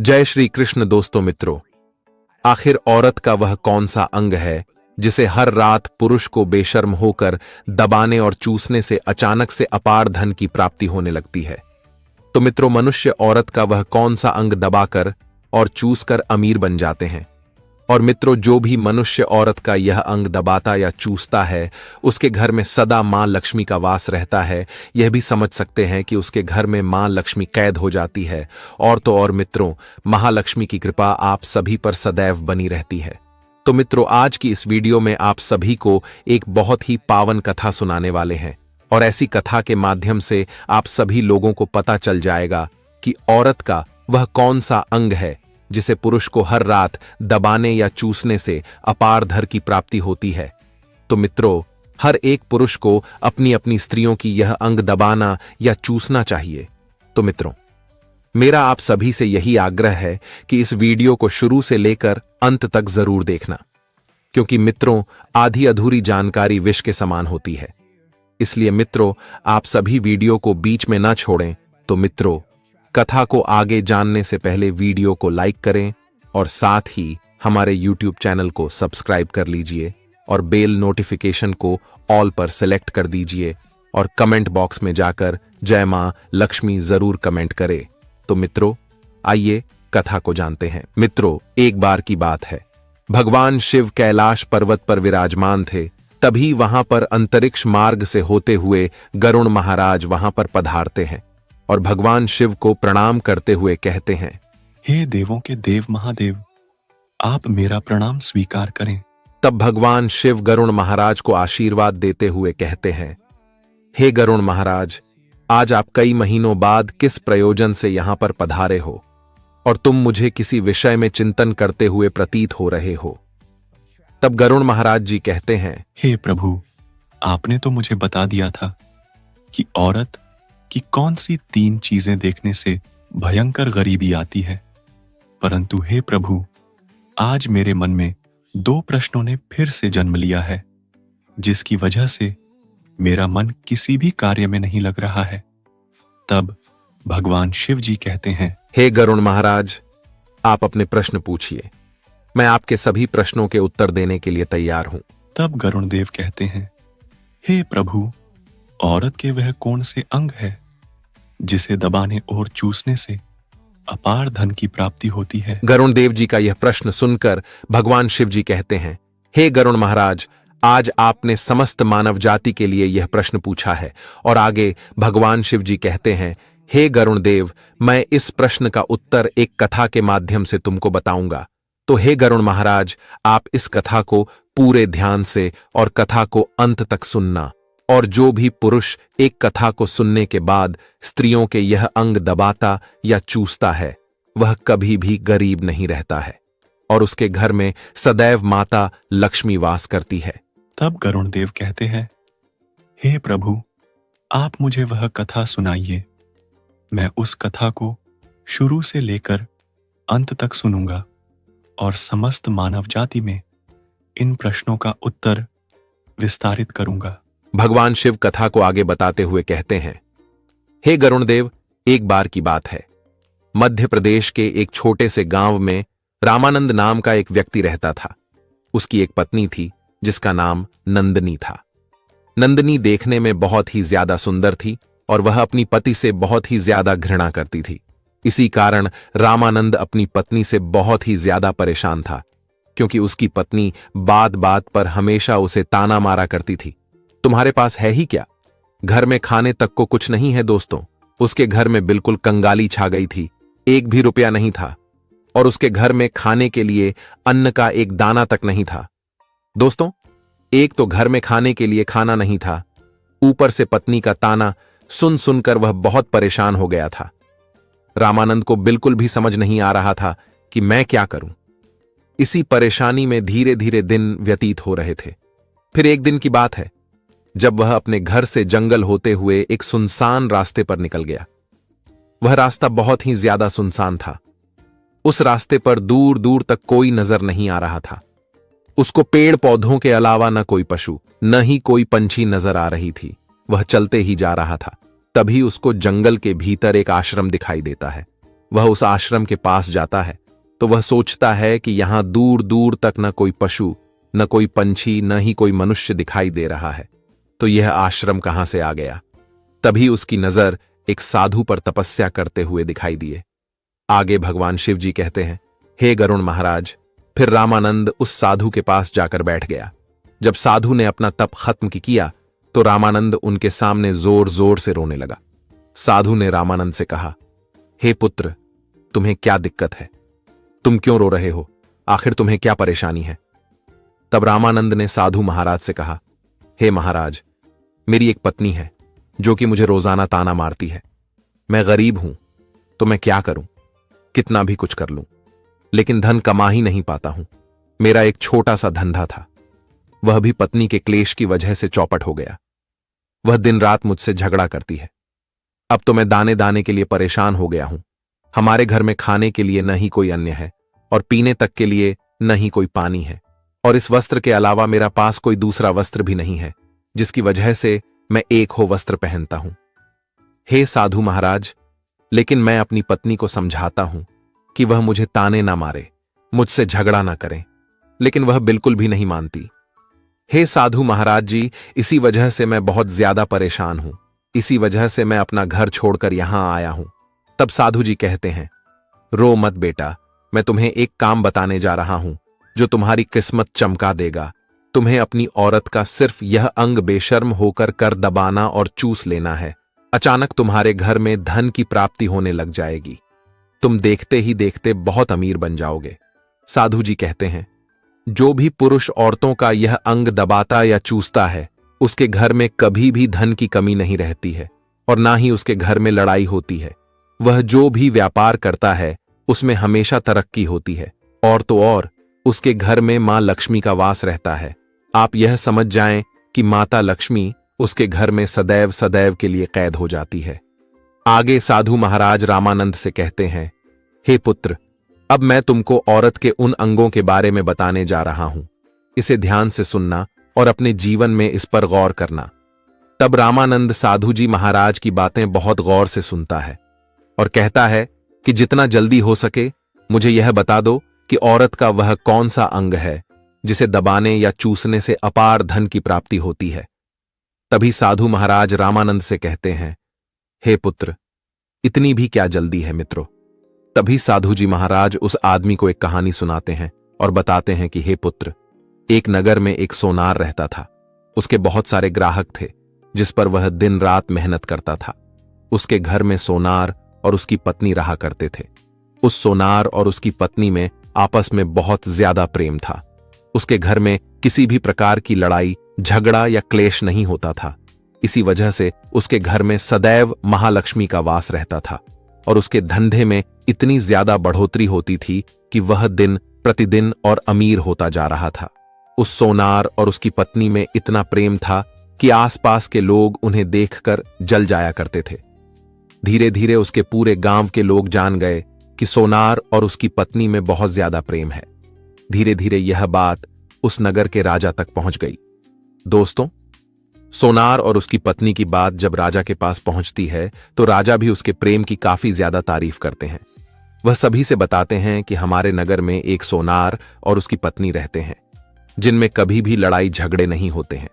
जय श्री कृष्ण दोस्तों मित्रों। आखिर औरत का वह कौन सा अंग है जिसे हर रात पुरुष को बेशर्म होकर दबाने और चूसने से अचानक से अपार धन की प्राप्ति होने लगती है। तो मित्रों, मनुष्य औरत का वह कौन सा अंग दबाकर और चूसकर अमीर बन जाते हैं। और मित्रों, जो भी मनुष्य औरत का यह अंग दबाता या चूसता है उसके घर में सदा मां लक्ष्मी का वास रहता है। यह भी समझ सकते हैं कि उसके घर में मां लक्ष्मी कैद हो जाती है। और तो और मित्रों, महालक्ष्मी की कृपा आप सभी पर सदैव बनी रहती है। तो मित्रों, आज की इस वीडियो में आप सभी को एक बहुत ही पावन कथा सुनाने वाले हैं। और ऐसी कथा के माध्यम से आप सभी लोगों को पता चल जाएगा कि औरत का वह कौन सा अंग है जिसे पुरुष को हर रात दबाने या चूसने से अपार धन की प्राप्ति होती है। तो मित्रों, हर एक पुरुष को अपनी अपनी स्त्रियों की यह अंग दबाना या चूसना चाहिए। तो मित्रों, मेरा आप सभी से यही आग्रह है कि इस वीडियो को शुरू से लेकर अंत तक जरूर देखना, क्योंकि मित्रों, आधी अधूरी जानकारी विष के समान होती है। इसलिए मित्रों, आप सभी वीडियो को बीच में न छोड़ें। तो मित्रों, कथा को आगे जानने से पहले वीडियो को लाइक करें और साथ ही हमारे YouTube चैनल को सब्सक्राइब कर लीजिए और बेल नोटिफिकेशन को ऑल पर सेलेक्ट कर दीजिए और कमेंट बॉक्स में जाकर जय मां लक्ष्मी जरूर कमेंट करें। तो मित्रों, आइए कथा को जानते हैं। मित्रों, एक बार की बात है, भगवान शिव कैलाश पर्वत पर विराजमान थे। तभी वहां पर अंतरिक्ष मार्ग से होते हुए गरुड़ महाराज वहां पर पधारते हैं और भगवान शिव को प्रणाम करते हुए कहते हैं, हे देवों के देव महादेव, आप मेरा प्रणाम स्वीकार करें। तब भगवान शिव गरुड़ महाराज को आशीर्वाद देते हुए कहते हैं, हे गरुड़ महाराज, आज आप कई महीनों बाद किस प्रयोजन से यहां पर पधारे हो और तुम मुझे किसी विषय में चिंतन करते हुए प्रतीत हो रहे हो। तब गरुड़ महाराज जी कहते हैं, हे प्रभु, आपने तो मुझे बता दिया था कि औरत कि कौन सी 3 चीजें देखने से भयंकर गरीबी आती है, परंतु हे प्रभु, आज मेरे मन में 2 प्रश्नों ने फिर से जन्म लिया है, जिसकी वजह से मेरा मन किसी भी कार्य में नहीं लग रहा है। तब भगवान शिव जी कहते हैं, हे गरुड़ महाराज, आप अपने प्रश्न पूछिए, मैं आपके सभी प्रश्नों के उत्तर देने के लिए तैयार हूं। तब गरुड़ देव कहते हैं, हे प्रभु, औरत के वह कौन से अंग है जिसे दबाने और चूसने से अपार धन की प्राप्ति होती है। गरुड़ देव जी का यह प्रश्न सुनकर भगवान शिव जी कहते हैं, हे गरुड़ महाराज, आज आपने समस्त मानव जाति के लिए यह प्रश्न पूछा है। और आगे भगवान शिव जी कहते हैं, हे गरुड़ देव, मैं इस प्रश्न का उत्तर एक कथा के माध्यम से तुमको बताऊंगा। तो हे गरुड़ महाराज, आप इस कथा को पूरे ध्यान से और कथा को अंत तक सुनना। और जो भी पुरुष एक कथा को सुनने के बाद स्त्रियों के यह अंग दबाता या चूसता है, वह कभी भी गरीब नहीं रहता है और उसके घर में सदैव माता लक्ष्मी वास करती है। तब गरुड़ देव कहते हैं, हे प्रभु, आप मुझे वह कथा सुनाइए। मैं उस कथा को शुरू से लेकर अंत तक सुनूंगा और समस्त मानव जाति में इन प्रश्नों का उत्तर विस्तारित करूंगा। भगवान शिव कथा को आगे बताते हुए कहते हैं, हे गरुड़ देव, एक बार की बात है, मध्य प्रदेश के एक छोटे से गांव में रामानंद नाम का एक व्यक्ति रहता था। उसकी एक पत्नी थी जिसका नाम नंदनी था। नंदनी देखने में बहुत ही ज्यादा सुंदर थी और वह अपनी पति से बहुत ही ज्यादा घृणा करती थी। इसी कारण रामानंद अपनी पत्नी से बहुत ही ज्यादा परेशान था, क्योंकि उसकी पत्नी बात बात पर हमेशा उसे ताना मारा करती थी, तुम्हारे पास है ही क्या, घर में खाने तक को कुछ नहीं है। दोस्तों, उसके घर में बिल्कुल कंगाली छा गई थी, 1 भी रुपया नहीं था और उसके घर में खाने के लिए अन्न का एक दाना तक नहीं था। दोस्तों, एक तो घर में खाने के लिए खाना नहीं था, ऊपर से पत्नी का ताना सुन सुनकर वह बहुत परेशान हो गया था। रामानंद को बिल्कुल भी समझ नहीं आ रहा था कि मैं क्या करूं। इसी परेशानी में धीरे धीरे दिन व्यतीत हो रहे थे। फिर एक दिन की बात है, जब वह अपने घर से जंगल होते हुए एक सुनसान रास्ते पर निकल गया। वह रास्ता बहुत ही ज्यादा सुनसान था। उस रास्ते पर दूर दूर तक कोई नजर नहीं आ रहा था। उसको पेड़ पौधों के अलावा न कोई पशु न ही कोई पंछी नजर आ रही थी। वह चलते ही जा रहा था। तभी उसको जंगल के भीतर एक आश्रम दिखाई देता है। वह उस आश्रम के पास जाता है तो वह सोचता है कि यहां दूर दूर तक न कोई पशु, न कोई पंछी, न ही कोई मनुष्य दिखाई दे रहा है। तो यह आश्रम कहां से आ गया? तभी उसकी नजर एक साधु पर तपस्या करते हुए दिखाई दिए। आगे भगवान शिव जी कहते हैं, हे गरुण महाराज। फिर रामानंद उस साधु के पास जाकर बैठ गया। जब साधु ने अपना तप खत्म किया तो रामानंद उनके सामने जोर जोर से रोने लगा। साधु ने रामानंद से कहा, हे पुत्र, तुम्हें क्या दिक्कत है? तुम क्यों रो रहे हो? आखिर तुम्हें क्या परेशानी है? तब रामानंद ने साधु महाराज से कहा, हे महाराज, मेरी एक पत्नी है जो कि मुझे रोजाना ताना मारती है। मैं गरीब हूं तो मैं क्या करूं? कितना भी कुछ कर लूं, लेकिन धन कमा ही नहीं पाता हूं। मेरा एक छोटा सा धंधा था, वह भी पत्नी के क्लेश की वजह से चौपट हो गया। वह दिन रात मुझसे झगड़ा करती है। अब तो मैं दाने दाने के लिए परेशान हो गया हूं। हमारे घर में खाने के लिए न ही कोई अन्न है और पीने तक के लिए न ही कोई पानी है, और इस वस्त्र के अलावा मेरा पास कोई दूसरा वस्त्र भी नहीं है जिसकी वजह से मैं एक हो वस्त्र पहनता हूं। हे साधु महाराज, लेकिन मैं अपनी पत्नी को समझाता हूं कि वह मुझे ताने ना मारे, मुझसे झगड़ा ना करें, लेकिन वह बिल्कुल भी नहीं मानती। हे साधु महाराज जी, इसी वजह से मैं बहुत ज्यादा परेशान हूं। इसी वजह से मैं अपना घर छोड़कर यहां आया हूं। तब साधु जी कहते हैं, रो मत बेटा, मैं तुम्हें एक काम बताने जा रहा हूं जो तुम्हारी किस्मत चमका देगा। तुम्हें अपनी औरत का सिर्फ यह अंग बेशर्म होकर कर दबाना और चूस लेना है। अचानक तुम्हारे घर में धन की प्राप्ति होने लग जाएगी। तुम देखते ही देखते बहुत अमीर बन जाओगे। साधु जी कहते हैं, जो भी पुरुष औरतों का यह अंग दबाता या चूसता है, उसके घर में कभी भी धन की कमी नहीं रहती है और ना ही उसके घर में लड़ाई होती है। वह जो भी व्यापार करता है उसमें हमेशा तरक्की होती है, और तो और उसके घर में मां लक्ष्मी का वास रहता है। आप यह समझ जाएं कि माता लक्ष्मी उसके घर में सदैव सदैव के लिए कैद हो जाती है। आगे साधु महाराज रामानंद से कहते हैं, हे पुत्र, अब मैं तुमको औरत के उन अंगों के बारे में बताने जा रहा हूं। इसे ध्यान से सुनना और अपने जीवन में इस पर गौर करना। तब रामानंद साधु जी महाराज की बातें बहुत गौर से सुनता है और कहता है कि जितना जल्दी हो सके मुझे यह बता दो कि औरत का वह कौन सा अंग है जिसे दबाने या चूसने से अपार धन की प्राप्ति होती है। तभी साधु महाराज रामानंद से कहते हैं, हे पुत्र, इतनी भी क्या जल्दी है मित्रों। तभी साधु जी महाराज उस आदमी को एक कहानी सुनाते हैं और बताते हैं कि हे पुत्र, एक नगर में एक सोनार रहता था। उसके बहुत सारे ग्राहक थे जिस पर वह दिन रात मेहनत करता था। उसके घर में सोनार और उसकी पत्नी रहा करते थे। उस सोनार और उसकी पत्नी में आपस में बहुत ज्यादा प्रेम था। उसके घर में किसी भी प्रकार की लड़ाई, झगड़ा या क्लेश नहीं होता था। इसी वजह से उसके घर में सदैव महालक्ष्मी का वास रहता था और उसके धंधे में इतनी ज्यादा बढ़ोतरी होती थी कि वह दिन प्रतिदिन और अमीर होता जा रहा था। उस सोनार और उसकी पत्नी में इतना प्रेम था कि आसपास के लोग उन्हें देखकर जल जाया करते थे। धीरे धीरे उसके पूरे गांव के लोग जान गए कि सोनार और उसकी पत्नी में बहुत ज्यादा प्रेम है। धीरे धीरे यह बात उस नगर के राजा तक पहुंच गई। दोस्तों, सोनार और उसकी पत्नी की बात जब राजा के पास पहुंचती है तो राजा भी उसके प्रेम की काफी ज्यादा तारीफ करते हैं। वह सभी से बताते हैं कि हमारे नगर में एक सोनार और उसकी पत्नी रहते हैं जिनमें कभी भी लड़ाई झगड़े नहीं होते हैं।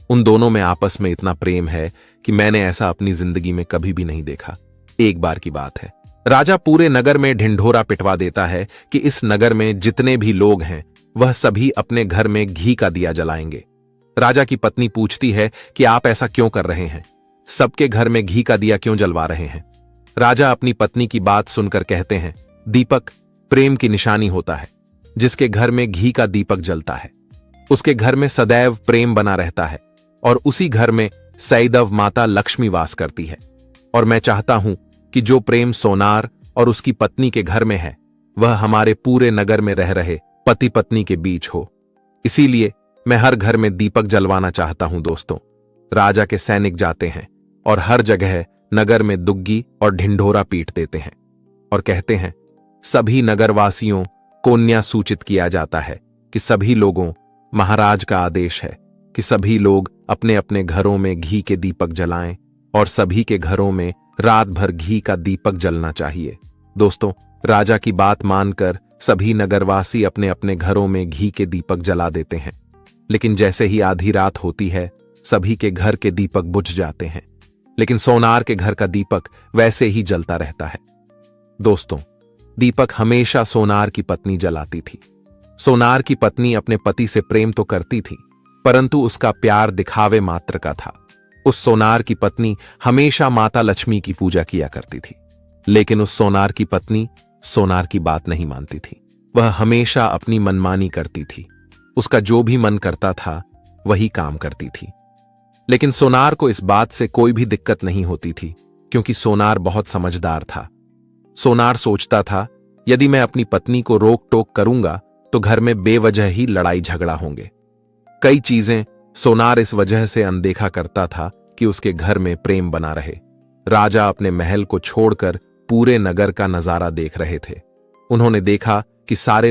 उन दोनों में आपस में इतना प्रेम है कि मैंने ऐसा अपनी जिंदगी में कभी भी नहीं देखा। एक बार की बात है, राजा पूरे नगर में ढिंढोरा पिटवा देता है कि इस नगर में जितने भी लोग हैं वह सभी अपने घर में घी का दिया जलाएंगे। राजा की पत्नी पूछती है कि आप ऐसा क्यों कर रहे हैं? सबके घर में घी का दिया क्यों जलवा रहे हैं? राजा अपनी पत्नी की बात सुनकर कहते हैं, दीपक प्रेम की निशानी होता है। जिसके घर में घी का दीपक जलता है उसके घर में सदैव प्रेम बना रहता है और उसी घर में सैदव माता लक्ष्मी वास करती है। और मैं चाहता हूं कि जो प्रेम सोनार और उसकी पत्नी के घर में है वह हमारे पूरे नगर में रह रहे पति पत्नी के बीच हो। इसीलिए मैं हर घर में दीपक जलवाना चाहता हूं। दोस्तों, राजा के सैनिक जाते हैं और हर जगह नगर में दुग्गी और ढिंढोरा पीट देते हैं और कहते हैं, सभी नगरवासियों को न्याय सूचित किया जाता है कि सभी लोगों, महाराज का आदेश है कि सभी लोग अपने अपने घरों में घी के दीपक जलाएं और सभी के घरों में रात भर घी का दीपक जलना चाहिए। दोस्तों, राजा की बात मानकर सभी नगरवासी अपने अपने घरों में घी के दीपक जला देते हैं। लेकिन जैसे ही आधी रात होती है, सभी के घर के दीपक बुझ जाते हैं, लेकिन सोनार के घर का दीपक वैसे ही जलता रहता है। दोस्तों, दीपक हमेशा सोनार की पत्नी जलाती थी। सोनार की पत्नी अपने पति से प्रेम तो करती थी, परंतु उसका प्यार दिखावे मात्र का था। उस सोनार की पत्नी हमेशा माता लक्ष्मी की पूजा किया करती थी, लेकिन उस सोनार की पत्नी सोनार की बात नहीं मानती थी। वह हमेशा अपनी मनमानी करती थी। उसका जो भी मन करता था वही काम करती थी। लेकिन सोनार को इस बात से कोई भी दिक्कत नहीं होती थी, क्योंकि सोनार बहुत समझदार था। सोनार सोचता था, यदि मैं अपनी पत्नी को रोक टोक करूंगा तो घर में बेवजह ही लड़ाई झगड़ा होंगे। कई चीजें सोनार इस वजह से अनदेखा करता था कि उसके घर में प्रेम बना रहे। राजा अपने महल को छोड़कर पूरे नगर का नजारा देख रहे थे। उन्होंने देखा कि सारे